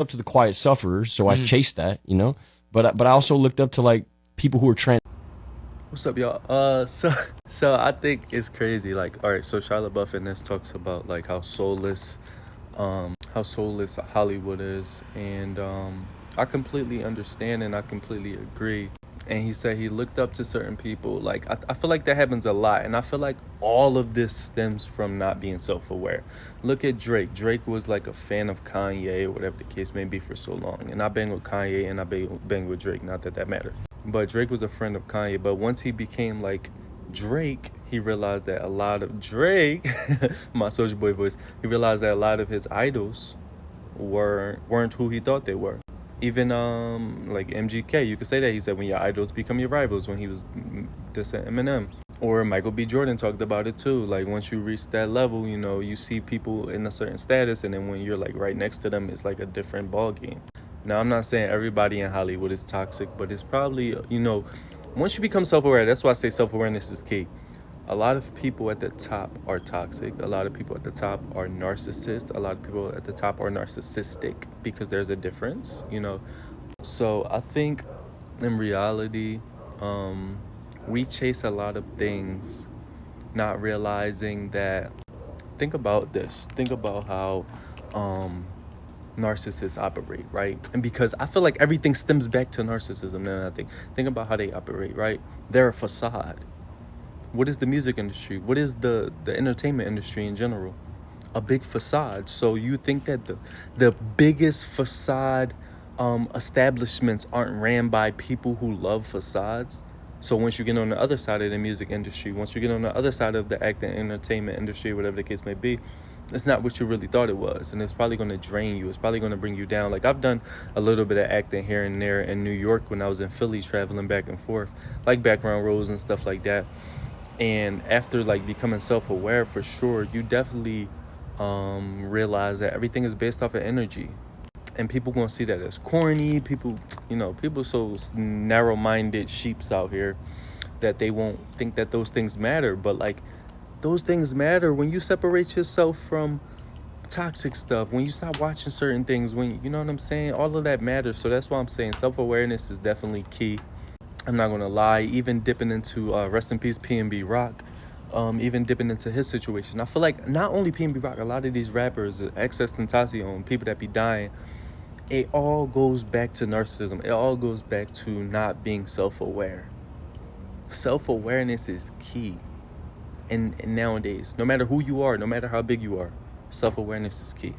up to the quiet sufferers, so I chased that, you know. But I also looked up to like people who were trans. What's up, y'all? So I think it's crazy. Like, all right, so Shia LaBeouf in this talks about like how soulless Hollywood is, and I completely understand and I completely agree. And he said he looked up to certain people. Like, I feel like that happens a lot, and I feel like all of this stems from not being self-aware. Look at Drake. Drake was like a fan of Kanye or whatever the case may be for so long, and I bang with Kanye and I bang with Drake. Not that matters. But Drake was a friend of Kanye. But once he became like Drake, he realized that a lot of Drake, my Soulja Boy voice, he realized that a lot of his idols weren't who he thought they were. Even like MGK, you could say that. He said when your idols become your rivals, when he was dissing Eminem. Or Michael B. Jordan talked about it too. Like, once you reach that level, you know, you see people in a certain status, and then when you're like right next to them, it's like a different ball game. Now, I'm not saying everybody in Hollywood is toxic, but it's probably, you know, once you become self-aware, that's why I say self-awareness is key. A lot of people at the top are toxic. A lot of people at the top are narcissists. A lot of people at the top are narcissistic, because there's a difference, you know. So I think in reality, we chase a lot of things, not realizing that. Think about this. Think about how narcissists operate, right? And because I feel like everything stems back to narcissism. Now I think about how they operate, right? They're a facade. What is the music industry? What is the entertainment industry in general? A big facade. So you think that the biggest facade establishments aren't ran by people who love facades? So once you get on the other side of the music industry, once you get on the other side of the acting entertainment industry, whatever the case may be, it's not what you really thought it was. And it's probably going to drain you. It's probably going to bring you down. Like, I've done a little bit of acting here and there in New York when I was in Philly, traveling back and forth, like background roles and stuff like that. And after like becoming self-aware, for sure, you definitely realize that everything is based off of energy. And people gonna see that as corny. People so narrow-minded sheeps out here that they won't think that those things matter. But like, those things matter when you separate yourself from toxic stuff, when you stop watching certain things, when, you know what I'm saying, all of that matters. So that's why I'm saying self-awareness is definitely key. I'm not gonna lie, even dipping into rest in peace PNB Rock, even dipping into his situation, I feel like not only PNB Rock, a lot of these rappers, Excess Tentacion, people that be dying, it all goes back to narcissism. It all goes back to not being self-aware. Self-awareness is key. And nowadays, no matter who you are, no matter how big you are, self-awareness is key.